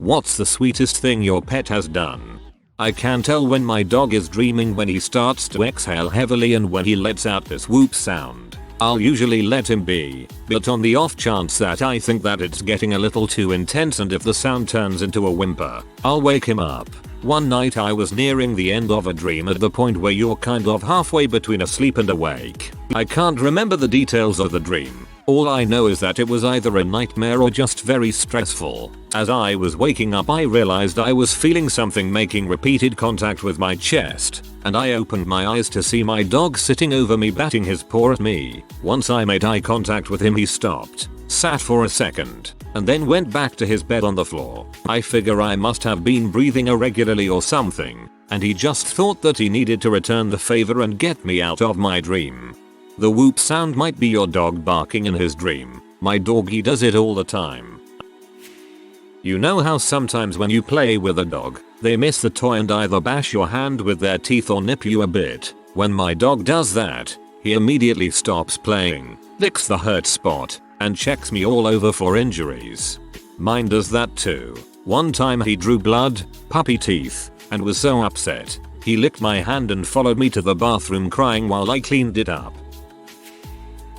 What's the sweetest thing your pet has done? I can tell when my dog is dreaming when he starts to exhale heavily and when he lets out this whoop sound. I'll usually let him be, but on the off chance that I think that it's getting a little too intense and if the sound turns into a whimper, I'll wake him up. One night I was nearing the end of a dream at the point where you're kind of halfway between asleep and awake. I can't remember the details of the dream. All I know is that it was either a nightmare or just very stressful. As I was waking up I realized I was feeling something making repeated contact with my chest, and I opened my eyes to see my dog sitting over me batting his paw at me. Once I made eye contact with him he stopped, sat for a second, and then went back to his bed on the floor. I figure I must have been breathing irregularly or something, and he just thought that he needed to return the favor and get me out of my dream. The whoop sound might be your dog barking in his dream. My doggy does it all the time. You know how sometimes when you play with a dog, they miss the toy and either bash your hand with their teeth or nip you a bit? When my dog does that, he immediately stops playing, licks the hurt spot, and checks me all over for injuries. Mine does that too. One time he drew blood, puppy teeth, and was so upset, he licked my hand and followed me to the bathroom crying while I cleaned it up.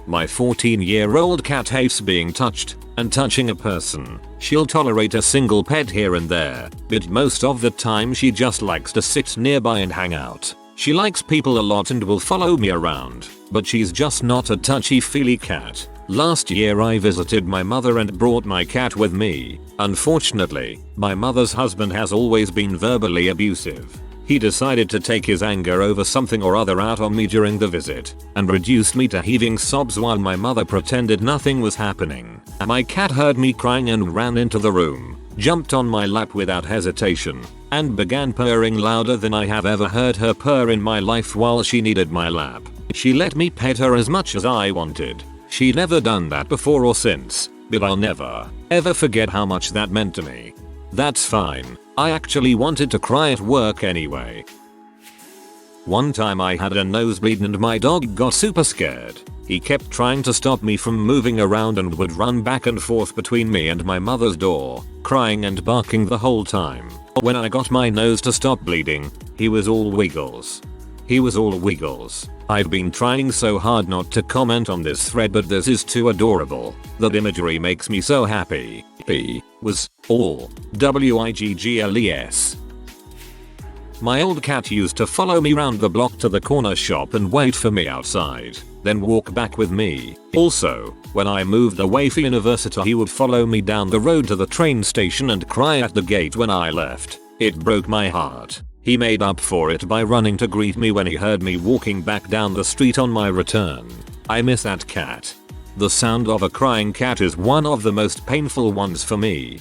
My 14-year-old cat hates being touched, and touching a person. She'll tolerate a single pet here and there, but most of the time she just likes to sit nearby and hang out. She likes people a lot and will follow me around, but she's just not a touchy-feely cat. Last year I visited my mother and brought my cat with me. Unfortunately, my mother's husband has always been verbally abusive. He decided to take his anger over something or other out on me during the visit, and reduced me to heaving sobs while my mother pretended nothing was happening. My cat heard me crying and ran into the room, jumped on my lap without hesitation, and began purring louder than I have ever heard her purr in my life while she needed my lap. She let me pet her as much as I wanted. She'd never done that before or since, but I'll never, ever forget how much that meant to me. That's fine. I actually wanted to cry at work anyway. One time I had a nosebleed and my dog got super scared. He kept trying to stop me from moving around and would run back and forth between me and my mother's door, crying and barking the whole time. When I got my nose to stop bleeding, he was all wiggles. I've been trying so hard not to comment on this thread, but this is too adorable. The imagery makes me so happy. He was all wiggles. My old cat used to follow me round the block to the corner shop and wait for me outside, then walk back with me. Also, when I moved away for university he would follow me down the road to the train station and cry at the gate when I left. It broke my heart. He made up for it by running to greet me when he heard me walking back down the street on my return. I miss that cat. The sound of a crying cat is one of the most painful ones for me.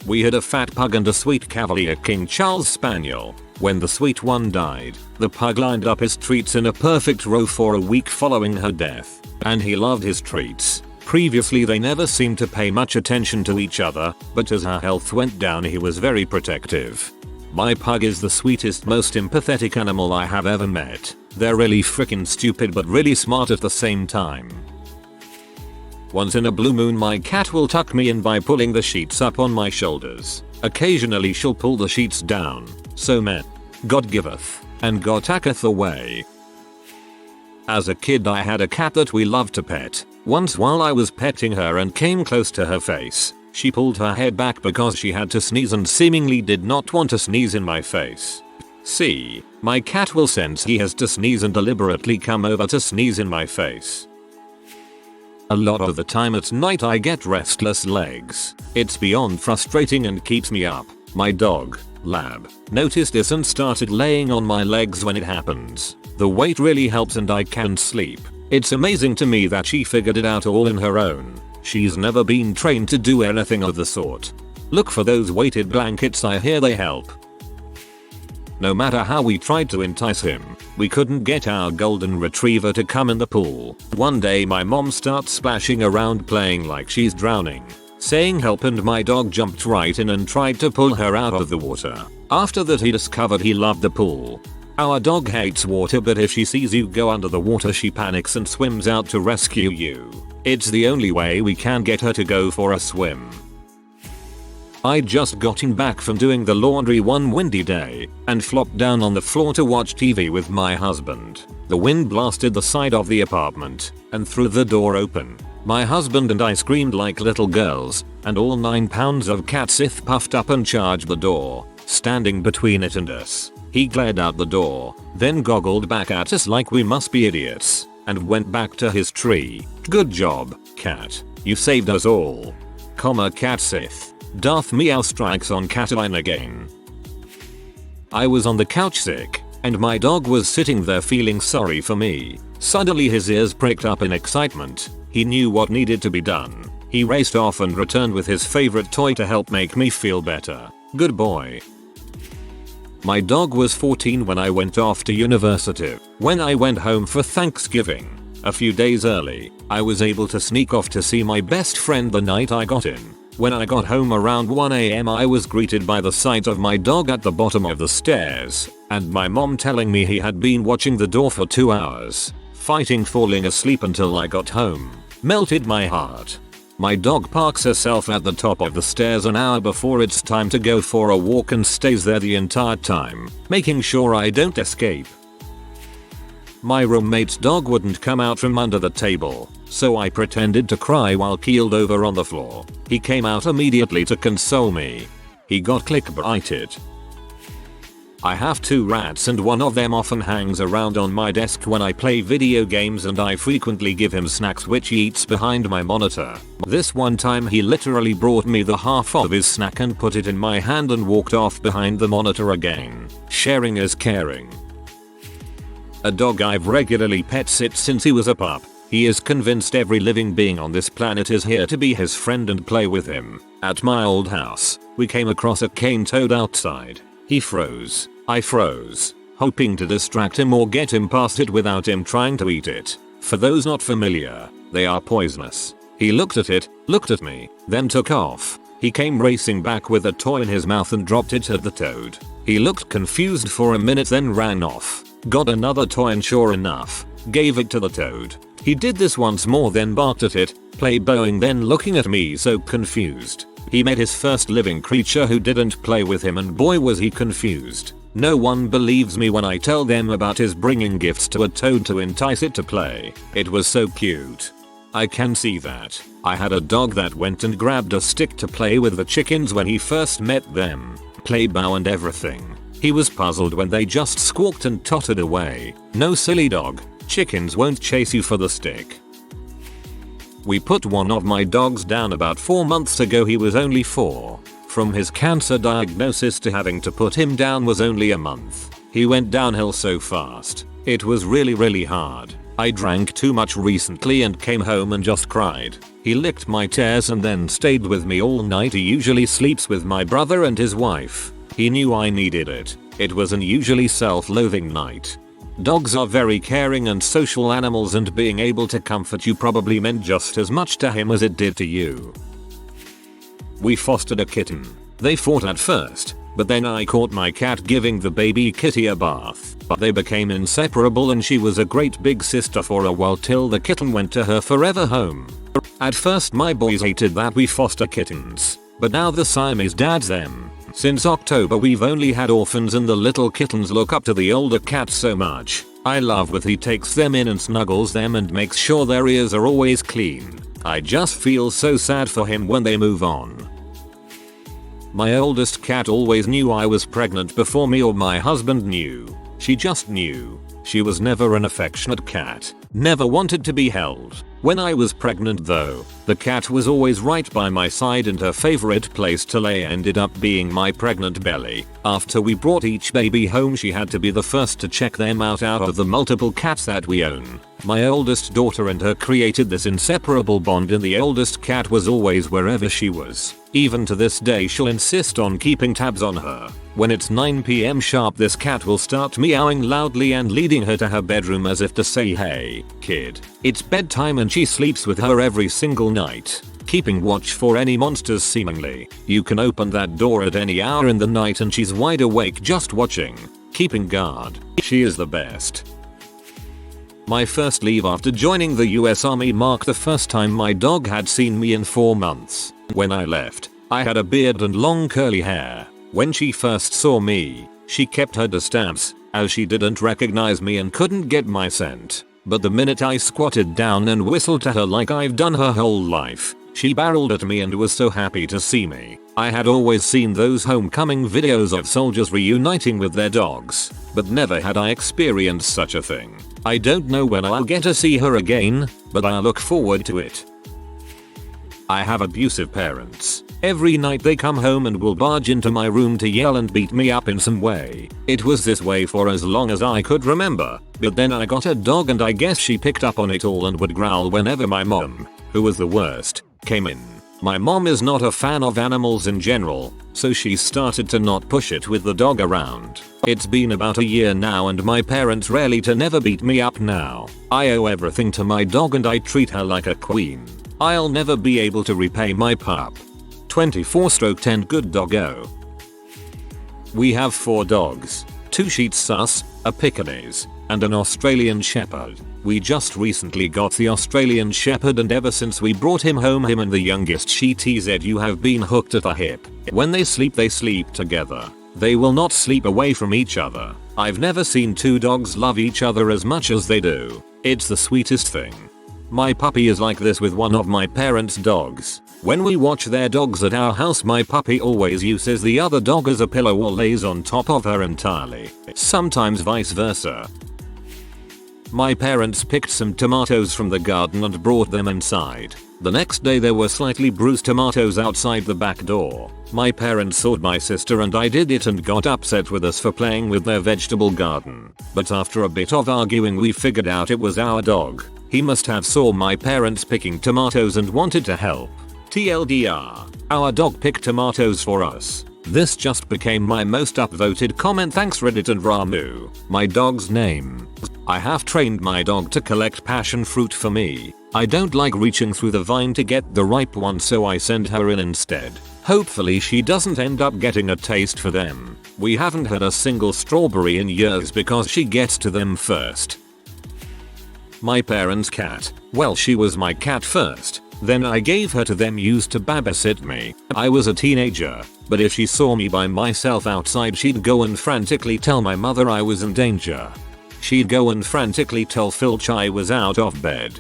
We had a fat pug and a sweet Cavalier King Charles Spaniel. When the sweet one died, the pug lined up his treats in a perfect row for a week following her death, and he loved his treats. Previously they never seemed to pay much attention to each other, but as her health went down he was very protective. My pug is the sweetest, most empathetic animal I have ever met. They're really freaking stupid but really smart at the same time. Once in a blue moon my cat will tuck me in by pulling the sheets up on my shoulders. Occasionally she'll pull the sheets down. So man, God giveth, and God taketh away. As a kid I had a cat that we loved to pet. Once while I was petting her and came close to her face, she pulled her head back because she had to sneeze and seemingly did not want to sneeze in my face. See, my cat will sense he has to sneeze and deliberately come over to sneeze in my face. A lot of the time at night I get restless legs. It's beyond frustrating and keeps me up. My dog, Lab, noticed this and started laying on my legs when it happens. The weight really helps and I can sleep. It's amazing to me that she figured it out all on her own. She's never been trained to do anything of the sort. Look for those weighted blankets, I hear they help. No matter how we tried to entice him, we couldn't get our golden retriever to come in the pool. One day my mom starts splashing around playing like she's drowning, saying help, and my dog jumped right in and tried to pull her out of the water. After that he discovered he loved the pool. Our dog hates water, but if she sees you go under the water she panics and swims out to rescue you. It's the only way we can get her to go for a swim. I'd just gotten back from doing the laundry one windy day and flopped down on the floor to watch TV with my husband. The wind blasted the side of the apartment and threw the door open. My husband and I screamed like little girls, and all 9 pounds of Cutest puffed up and charged the door, standing between it and us. He glared out the door, then goggled back at us like we must be idiots, and went back to his tree. Good job, cat. You saved us all. Cutest. Darth Meow strikes on Cataline again. I was on the couch sick, and my dog was sitting there feeling sorry for me. Suddenly his ears pricked up in excitement. He knew what needed to be done. He raced off and returned with his favorite toy to help make me feel better. Good boy. My dog was 14 when I went off to university. When I went home for Thanksgiving, a few days early, I was able to sneak off to see my best friend the night I got in. When I got home around 1 AM I was greeted by the sight of my dog at the bottom of the stairs, and my mom telling me he had been watching the door for 2 hours, fighting falling asleep until I got home. Melted my heart. My dog parks herself at the top of the stairs an hour before it's time to go for a walk and stays there the entire time, making sure I don't escape. My roommate's dog wouldn't come out from under the table, so I pretended to cry while keeled over on the floor. He came out immediately to console me. He got clickbaited. I have 2 rats and one of them often hangs around on my desk when I play video games, and I frequently give him snacks which he eats behind my monitor. This one time he literally brought me the half of his snack and put it in my hand and walked off behind the monitor again. Sharing is caring. A dog I've regularly pet sit since he was a pup. He is convinced every living being on this planet is here to be his friend and play with him. At my old house, we came across a cane toad outside. He froze. I froze, hoping to distract him or get him past it without him trying to eat it. For those not familiar, they are poisonous. He looked at it, looked at me, then took off. He came racing back with a toy in his mouth and dropped it at the toad. He looked confused for a minute, then ran off. Got another toy and sure enough, gave it to the toad. He did this once more, then barked at it, played bowing, then looking at me so confused. He met his first living creature who didn't play with him, and boy was he confused. No one believes me when I tell them about his bringing gifts to a toad to entice it to play. It was so cute. I can see that. I had a dog that went and grabbed a stick to play with the chickens when he first met them. Play bow and everything. He was puzzled when they just squawked and tottered away. No, silly dog. Chickens won't chase you for the stick. We put one of my dogs down about 4 months ago. He was only 4. From his cancer diagnosis to having to put him down was only a month. He went downhill so fast. It was really hard. I drank too much recently and came home and just cried. He licked my tears and then stayed with me all night. He usually sleeps with my brother and his wife. He knew I needed it. It was an usually self-loathing night. Dogs are very caring and social animals, and being able to comfort you probably meant just as much to him as it did to you. We fostered a kitten. They fought at first, but then I caught my cat giving the baby kitty a bath. But they became inseparable, and she was a great big sister for a while till the kitten went to her forever home. At first my boys hated that we foster kittens, but now the Siamese dads them. Since October we've only had orphans, and the little kittens look up to the older cats so much. I love when he takes them in and snuggles them and makes sure their ears are always clean. I just feel so sad for him when they move on. My oldest cat always knew I was pregnant before me or my husband knew. She just knew. She was never an affectionate cat. Never wanted to be held. When I was pregnant though, the cat was always right by my side, and her favorite place to lay ended up being my pregnant belly. After we brought each baby home, she had to be the first to check them out of the multiple cats that we own. My oldest daughter and her created this inseparable bond, and the oldest cat was always wherever she was. Even to this day she'll insist on keeping tabs on her. When it's 9 PM sharp, this cat will start meowing loudly and leading her to her bedroom as if to say, "Hey, kid, it's bedtime," and she sleeps with her every single night, keeping watch for any monsters seemingly. You can open that door at any hour in the night and she's wide awake just watching, keeping guard. She is the best. My first leave after joining the US Army marked the first time my dog had seen me in 4 months. When I left, I had a beard and long curly hair. When she first saw me, she kept her distance, as she didn't recognize me and couldn't get my scent. But the minute I squatted down and whistled to her like I've done her whole life, she barreled at me and was so happy to see me. I had always seen those homecoming videos of soldiers reuniting with their dogs, but never had I experienced such a thing. I don't know when I'll get to see her again, but I look forward to it. I have abusive parents. Every night they come home and will barge into my room to yell and beat me up in some way. It was this way for as long as I could remember, but then I got a dog and I guess she picked up on it all and would growl whenever my mom, who was the worst, came in. My mom is not a fan of animals in general, so she started to not push it with the dog around. It's been about a year now and my parents rarely to never beat me up now. I owe everything to my dog and I treat her like a queen. I'll never be able to repay my pup. 24/10 good doggo. We have 4 dogs, 2 Shih Tzus, a Pekingese, and an Australian Shepherd. We just recently got the Australian Shepherd and ever since we brought him home him and the youngest Shih Tzu have been hooked at the hip. When they sleep together. They will not sleep away from each other. I've never seen 2 dogs love each other as much as they do. It's the sweetest thing. My puppy is like this with one of my parents' dogs. When we watch their dogs at our house my puppy always uses the other dog as a pillow or lays on top of her entirely. Sometimes vice versa. My parents picked some tomatoes from the garden and brought them inside. The next day there were slightly bruised tomatoes outside the back door. My parents thought my sister and I did it and got upset with us for playing with their vegetable garden. But after a bit of arguing we figured out it was our dog. He must have saw my parents picking tomatoes and wanted to help. TLDR, our dog picked tomatoes for us. This just became my most upvoted comment, thanks Reddit and Ramu. My dog's name. I have trained my dog to collect passion fruit for me. I don't like reaching through the vine to get the ripe one, so I send her in instead. Hopefully she doesn't end up getting a taste for them. We haven't had a single strawberry in years because she gets to them first. My parents' cat. Well, she was my cat first. Then I gave her to them used to babysit me. I was a teenager, but if she saw me by myself outside she'd go and frantically tell my mother I was in danger. She'd go and frantically tell Filch I was out of bed.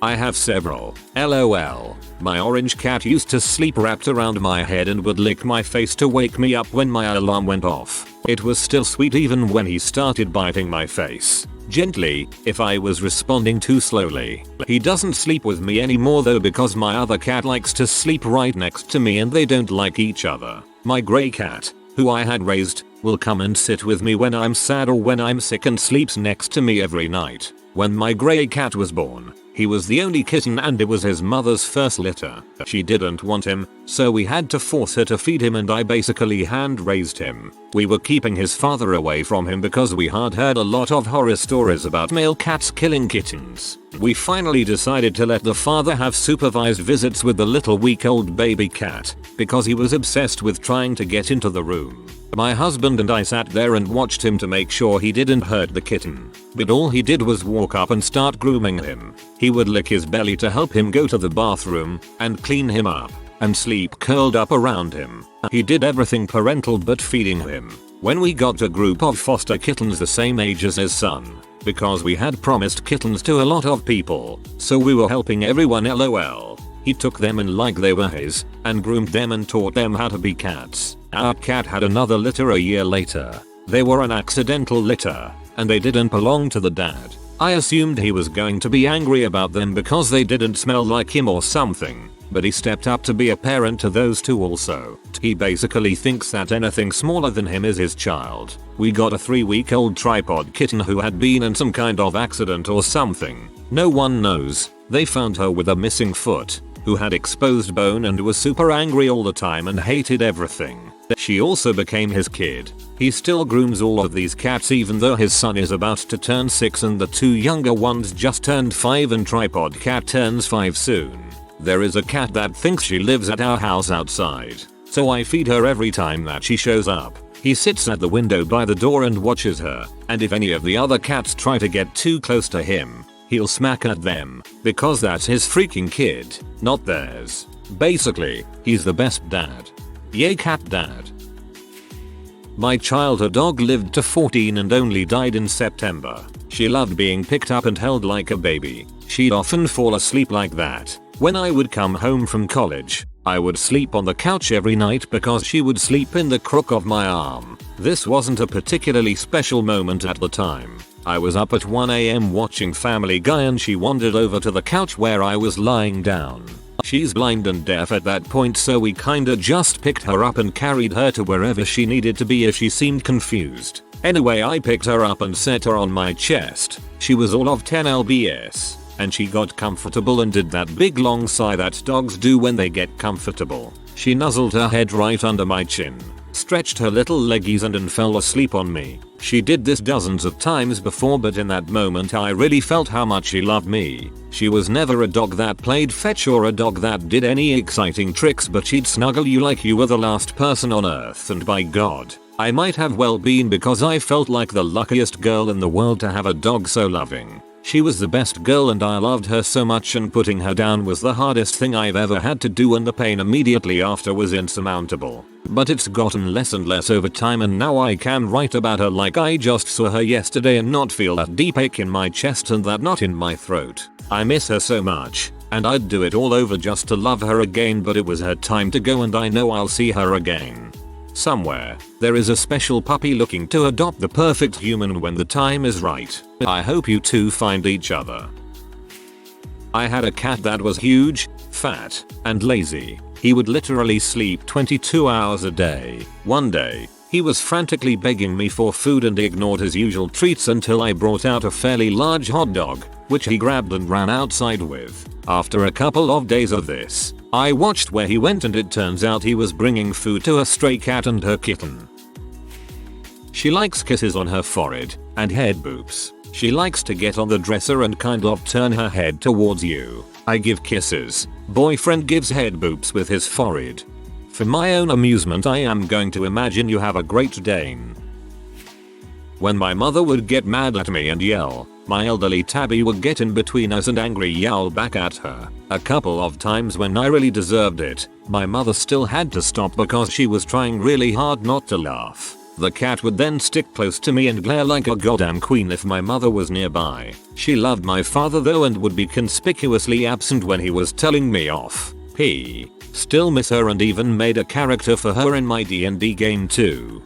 I have several. LOL. My orange cat used to sleep wrapped around my head and would lick my face to wake me up when my alarm went off. It was still sweet even when he started biting my face. Gently, if I was responding too slowly. He doesn't sleep with me anymore though because my other cat likes to sleep right next to me and they don't like each other. My grey cat, who I had raised, will come and sit with me when I'm sad or when I'm sick and sleeps next to me every night. When my grey cat was born, he was the only kitten and it was his mother's first litter. She didn't want him, so we had to force her to feed him and I basically hand raised him. We were keeping his father away from him because we had heard a lot of horror stories about male cats killing kittens. We finally decided to let the father have supervised visits with the little week-old baby cat, because he was obsessed with trying to get into the room. My husband and I sat there and watched him to make sure he didn't hurt the kitten. But all he did was walk up and start grooming him. He would lick his belly to help him go to the bathroom, and clean him up, and sleep curled up around him. He did everything parental but feeding him. When we got a group of foster kittens the same age as his son, because we had promised kittens to a lot of people, so we were helping everyone LOL. He took them in like they were his, and groomed them and taught them how to be cats. Our cat had another litter a year later. They were an accidental litter, and they didn't belong to the dad. I assumed he was going to be angry about them because they didn't smell like him or something, but he stepped up to be a parent to those two also. He basically thinks that anything smaller than him is his child. We got a 3-week-old tripod kitten who had been in some kind of accident or something. No one knows. They found her with a missing foot, who had exposed bone and was super angry all the time and hated everything. She also became his kid. He still grooms all of these cats even though his son is about to turn 6 and the 2 younger ones just turned 5 and tripod cat turns 5 soon. There is a cat that thinks she lives at our house outside, so I feed her every time that she shows up. He sits at the window by the door and watches her, and if any of the other cats try to get too close to him, he'll smack at them, because that's his freaking kid, not theirs. Basically, he's the best dad. Yay cat dad. My childhood dog lived to 14 and only died in September. She loved being picked up and held like a baby. She'd often fall asleep like that. When I would come home from college, I would sleep on the couch every night because she would sleep in the crook of my arm. This wasn't a particularly special moment at the time. I was up at 1 AM watching Family Guy and she wandered over to the couch where I was lying down. She's blind and deaf at that point, so we kinda just picked her up and carried her to wherever she needed to be if she seemed confused. Anyway, I picked her up and set her on my chest. She was all of 10 lbs. And she got comfortable and did that big long sigh that dogs do when they get comfortable. She nuzzled her head right under my chin, stretched her little leggies and fell asleep on me. She did this dozens of times before, but in that moment I really felt how much she loved me. She was never a dog that played fetch or a dog that did any exciting tricks, but she'd snuggle you like you were the last person on earth, and by God, I might have well been, because I felt like the luckiest girl in the world to have a dog so loving. She was the best girl and I loved her so much, and putting her down was the hardest thing I've ever had to do, and the pain immediately after was insurmountable. But it's gotten less and less over time, and now I can write about her like I just saw her yesterday and not feel that deep ache in my chest and that knot in my throat. I miss her so much, and I'd do it all over just to love her again, but it was her time to go and I know I'll see her again. Somewhere, there is a special puppy looking to adopt the perfect human when the time is right. I hope you two find each other. I had a cat that was huge, fat, and lazy. He would literally sleep 22 hours a day. One day, he was frantically begging me for food and ignored his usual treats until I brought out a fairly large hot dog, which he grabbed and ran outside with. After a couple of days of this, I watched where he went, and it turns out he was bringing food to a stray cat and her kitten. She likes kisses on her forehead and head boops. She likes to get on the dresser and kind of turn her head towards you. I give kisses. Boyfriend gives head boops with his forehead. For my own amusement, I am going to imagine you have a Great Dane. When my mother would get mad at me and yell, my elderly tabby would get in between us and angry yowl back at her. A couple of times when I really deserved it, my mother still had to stop because she was trying really hard not to laugh. The cat would then stick close to me and glare like a goddamn queen if my mother was nearby. She loved my father though and would be conspicuously absent when he was telling me off. P. Still miss her and even made a character for her in my D&D game too.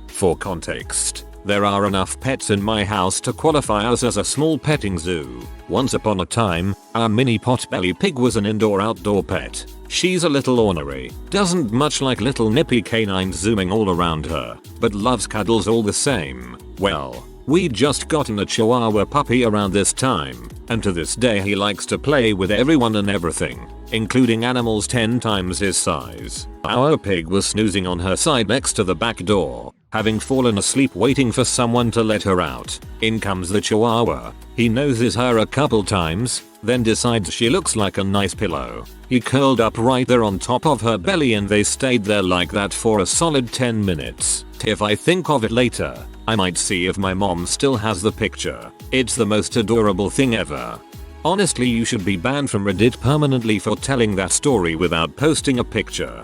For context, there are enough pets in my house to qualify us as a small petting zoo. Once upon a time, our mini potbelly pig was an indoor-outdoor pet. She's a little ornery, doesn't much like little nippy canines zooming all around her, but loves cuddles all the same. Well, we'd just gotten a Chihuahua puppy around this time, and to this day he likes to play with everyone and everything, including animals 10 times his size. Our pig was snoozing on her side next to the back door, having fallen asleep waiting for someone to let her out. In comes the Chihuahua. He noses her a couple times, then decides she looks like a nice pillow. He curled up right there on top of her belly and they stayed there like that for a solid 10 minutes. If I think of it later, I might see if my mom still has the picture. It's the most adorable thing ever. Honestly, you should be banned from Reddit permanently for telling that story without posting a picture.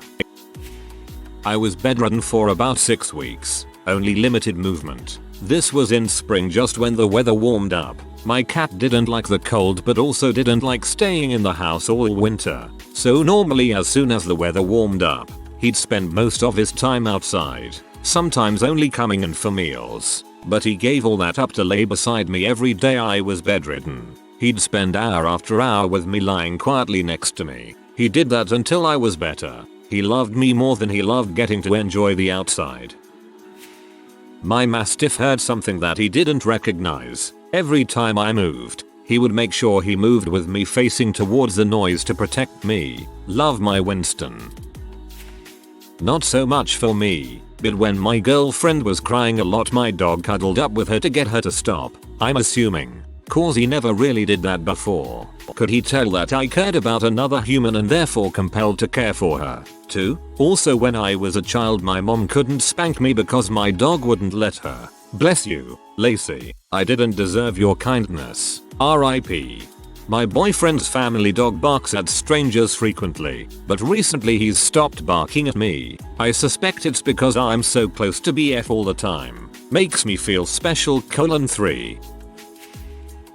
I was bedridden for about 6 weeks, only limited movement. This was in spring, just when the weather warmed up. My cat didn't like the cold but also didn't like staying in the house all winter. So normally as soon as the weather warmed up, he'd spend most of his time outside, sometimes only coming in for meals. But he gave all that up to lay beside me every day I was bedridden. He'd spend hour after hour with me lying quietly next to me. He did that until I was better. He loved me more than he loved getting to enjoy the outside. My mastiff heard something that he didn't recognize. Every time I moved, he would make sure he moved with me facing towards the noise to protect me. Love my Winston. Not so much for me, but when my girlfriend was crying a lot, my dog cuddled up with her to get her to stop. I'm assuming, cause he never really did that before. Could he tell that I cared about another human and therefore compelled to care for her too? Also, when I was a child, my mom couldn't spank me because my dog wouldn't let her. Bless you, Lacey. I didn't deserve your kindness. R.I.P. My boyfriend's family dog barks at strangers frequently, but recently he's stopped barking at me. I suspect it's because I'm so close to BF all the time. Makes me feel special. 3.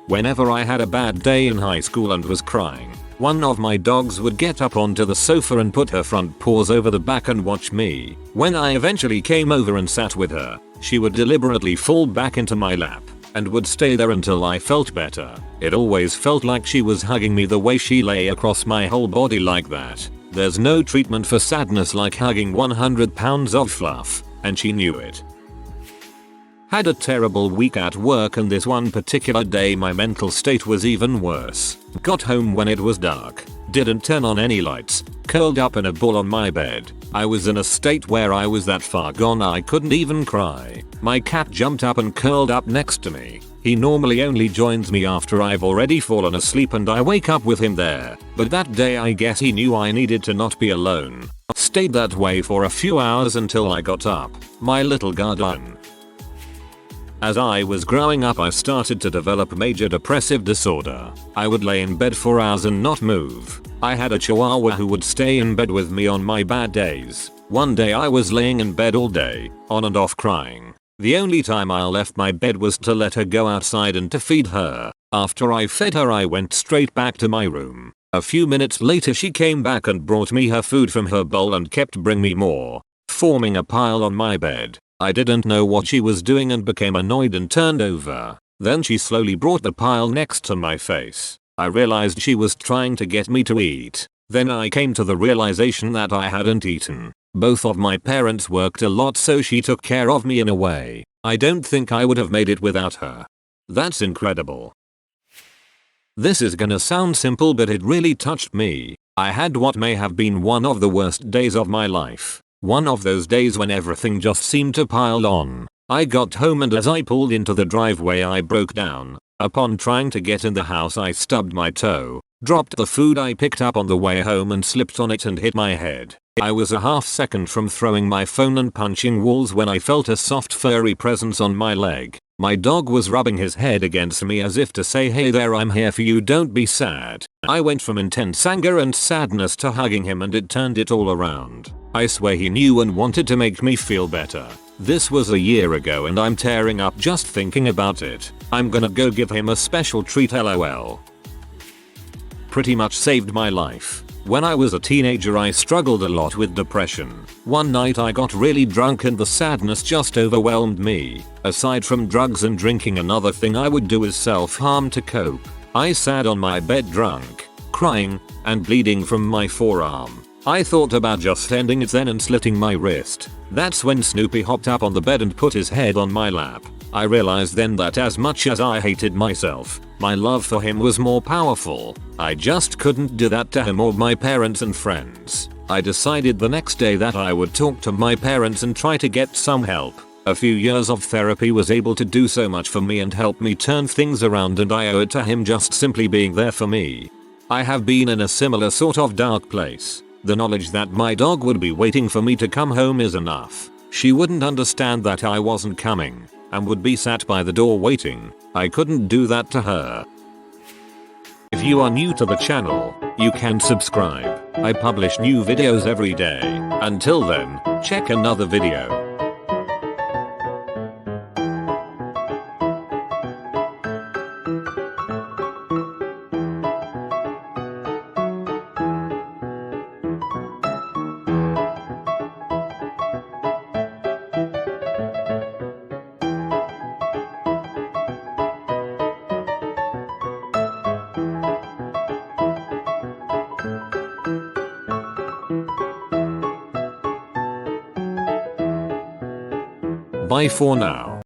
Whenever I had a bad day in high school and was crying, one of my dogs would get up onto the sofa and put her front paws over the back and watch me. When I eventually came over and sat with her, she would deliberately fall back into my lap and would stay there until I felt better. It always felt like she was hugging me the way she lay across my whole body like that. There's no treatment for sadness like hugging 100 pounds of fluff, and she knew it. Had a terrible week at work, and this one particular day my mental state was even worse. Got home when it was dark, didn't turn on any lights, curled up in a ball on my bed. I was in a state where I was that far gone I couldn't even cry. My cat jumped up and curled up next to me. He normally only joins me after I've already fallen asleep and I wake up with him there, but that day I guess he knew I needed to not be alone. Stayed that way for a few hours until I got up. My little guardian. As I was growing up I started to develop major depressive disorder. I would lay in bed for hours and not move. I had a chihuahua who would stay in bed with me on my bad days. One day I was laying in bed all day, on and off crying. The only time I left my bed was to let her go outside and to feed her. After I fed her I went straight back to my room. A few minutes later she came back and brought me her food from her bowl and kept bringing me more, forming a pile on my bed. I didn't know what she was doing and became annoyed and turned over. Then she slowly brought the pile next to my face. I realized she was trying to get me to eat. Then I came to the realization that I hadn't eaten. Both of my parents worked a lot, so she took care of me in a way I don't think I would have made it without her. That's incredible. This is gonna sound simple, but it really touched me. I had what may have been one of the worst days of my life. One of those days when everything just seemed to pile on. I got home and as I pulled into the driveway I broke down. Upon trying to get in the house I stubbed my toe, dropped the food I picked up on the way home and slipped on it and hit my head. I was a half second from throwing my phone and punching walls when I felt a soft furry presence on my leg. My dog was rubbing his head against me as if to say, "Hey there, I'm here for you, don't be sad." I went from intense anger and sadness to hugging him and it turned it all around. I swear he knew and wanted to make me feel better. This was a year ago and I'm tearing up just thinking about it. I'm gonna go give him a special treat, lol. Pretty much saved my life. When I was a teenager I struggled a lot with depression. One night I got really drunk and the sadness just overwhelmed me. Aside from drugs and drinking, another thing I would do is self-harm to cope. I sat on my bed drunk, crying, and bleeding from my forearm. I thought about just ending it then and slitting my wrist. That's when Snoopy hopped up on the bed and put his head on my lap. I realized then that as much as I hated myself, my love for him was more powerful. I just couldn't do that to him or my parents and friends. I decided the next day that I would talk to my parents and try to get some help. A few years of therapy was able to do so much for me and help me turn things around, and I owe it to him just simply being there for me. I have been in a similar sort of dark place. The knowledge that my dog would be waiting for me to come home is enough. She wouldn't understand that I wasn't coming and would be sat by the door waiting. I couldn't do that to her. If you are new to the channel, you can subscribe. I publish new videos every day. Until then, check another video. Bye for now.